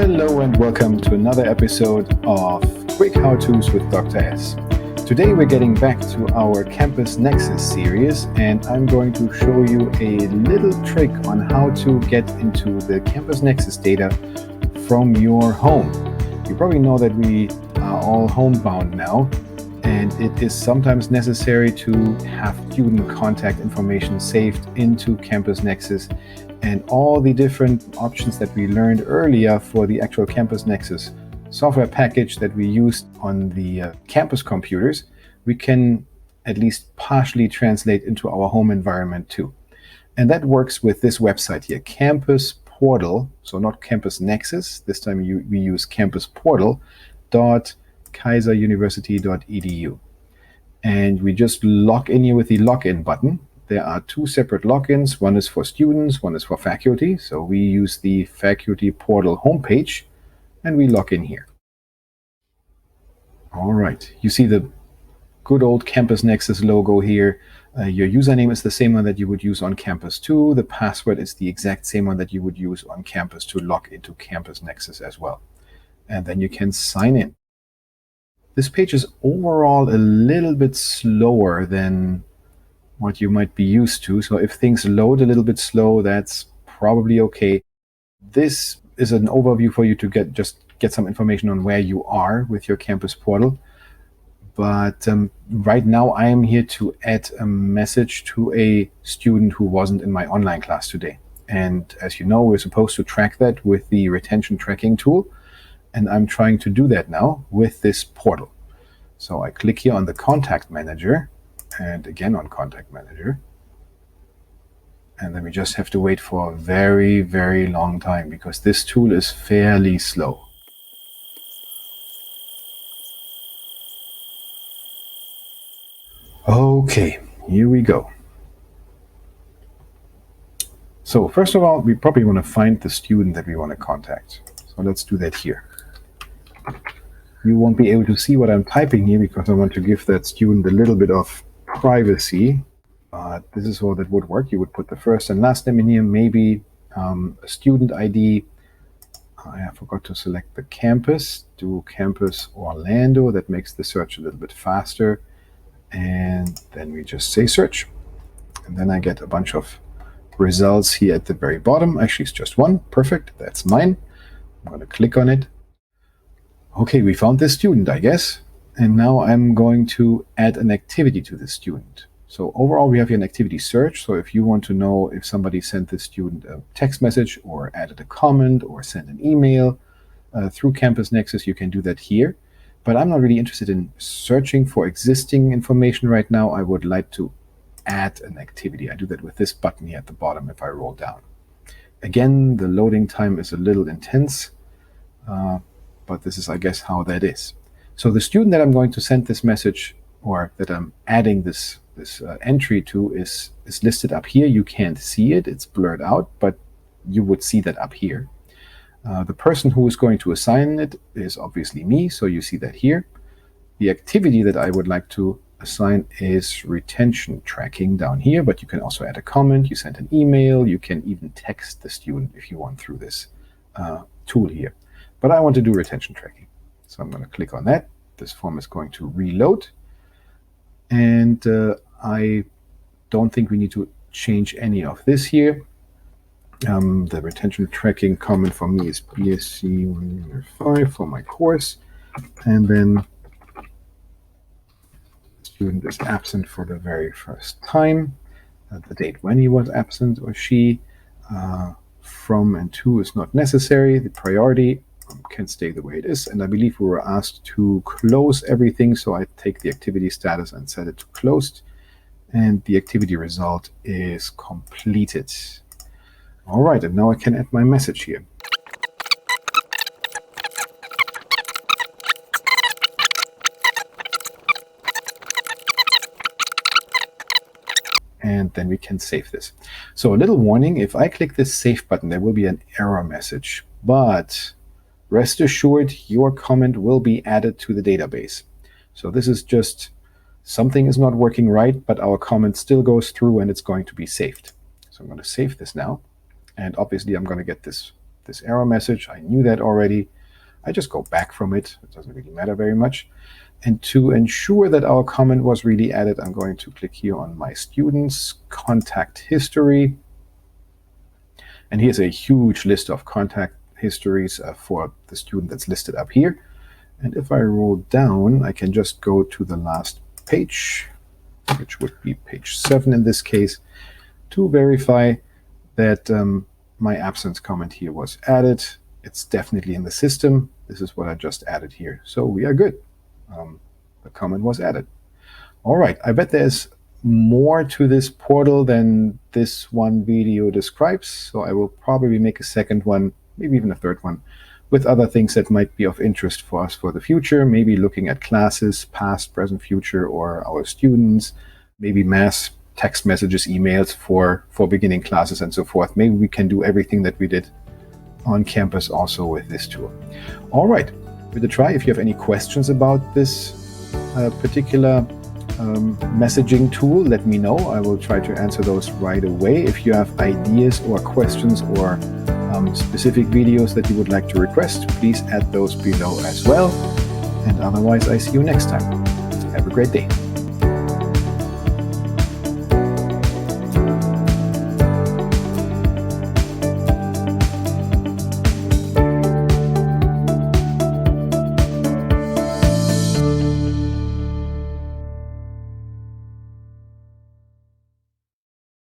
Hello and welcome to another episode of Quick How-Tos with Dr. S. Today we're getting back to our Campus Nexus series, and I'm going to show you a little trick on how to get into the Campus Nexus data from your home. You probably know that we are all homebound now, and it is sometimes necessary to have student contact information saved into Campus Nexus, and all the different options that we learned earlier for the actual Campus Nexus software package that we used on the campus computers, we can at least partially translate into our home environment too. And that works with this website here, Campus Portal, so not Campus Nexus, this time we use campusportal.kaiseruniversity.edu. And we just log in here with the login button. There are two separate logins. One is for students, one is for faculty. So we use the faculty portal homepage and we log in here. All right, you see the good old Campus Nexus logo here. Your username is the same one that you would use on Campus 2. The password is the exact same one that you would use on Campus to log into Campus Nexus as well. And then you can sign in. This page is overall a little bit slower than what you might be used to. So if things load a little bit slow, that's probably okay. This is an overview for you to get some information on where you are with your campus portal. But right now I am here to add a message to a student who wasn't in my online class today. And as you know, we're supposed to track that with the retention tracking tool. And I'm trying to do that now with this portal. So I click here on the Contact Manager, and again on Contact Manager. And then we just have to wait for a very, very long time because this tool is fairly slow. Okay, here we go. So first of all, we probably want to find the student that we want to contact. So let's do that here. You won't be able to see what I'm typing here because I want to give that student a little bit of privacy. This is how that would work. You would put the first and last name in here, maybe a student ID. I forgot to select the campus. Do Campus Orlando. That makes the search a little bit faster. And then we just say search. And then I get a bunch of results here at the very bottom. Actually, it's just one. Perfect. That's mine. I'm going to click on it. Okay, we found this student, I guess. And now I'm going to add an activity to the student. So overall, we have here an activity search. So if you want to know if somebody sent the student a text message or added a comment or sent an email through Campus Nexus, you can do that here. But I'm not really interested in searching for existing information right now. I would like to add an activity. I do that with this button here at the bottom if I roll down. Again, the loading time is a little intense, but this is, I guess, how that is. So the student that I'm going to send this message, or that I'm adding this entry to, is listed up here. You can't see it, it's blurred out, but you would see that up here. The person who is going to assign it is obviously me, so you see that here. The activity that I would like to assign is retention tracking down here, but you can also add a comment, you send an email, you can even text the student if you want through this tool here. But I want to do retention tracking. So I'm going to click on that. This form is going to reload. And I don't think we need to change any of this here. The retention tracking comment for me is BSc 105 for my course. And then the student is absent for the very first time. The date when he was absent or she. From and to is not necessary. The priority can stay the way it is. And I believe we were asked to close everything. So I take the activity status and set it to closed. And the activity result is completed. All right, and now I can add my message here. And then we can save this. So a little warning, if I click this save button, there will be an error message. But rest assured, your comment will be added to the database. So this is just something is not working right, but our comment still goes through and it's going to be saved. So I'm going to save this now. And obviously I'm going to get this this error message. I knew that already. I just go back from it. It doesn't really matter very much. And to ensure that our comment was really added, I'm going to click here on my students, contact history. And here's a huge list of contact histories for the student that's listed up here. And if I roll down, I can just go to the last page, which would be page 7 in this case, to verify that my absence comment here was added. It's definitely in the system. This is what I just added here. So we are good. The comment was added. All right, I bet there's more to this portal than this one video describes. So I will probably make a second one, maybe even a third one, with other things that might be of interest for us for the future, maybe looking at classes, past, present, future, or our students, maybe mass text messages, emails for beginning classes and so forth. Maybe we can do everything that we did on campus also with this tool. All right, give it a try. If you have any questions about this particular messaging tool, let me know. I will try to answer those right away. If you have ideas or questions or specific videos that you would like to request, please add those below as well. And otherwise, I see you next time. Have a great day.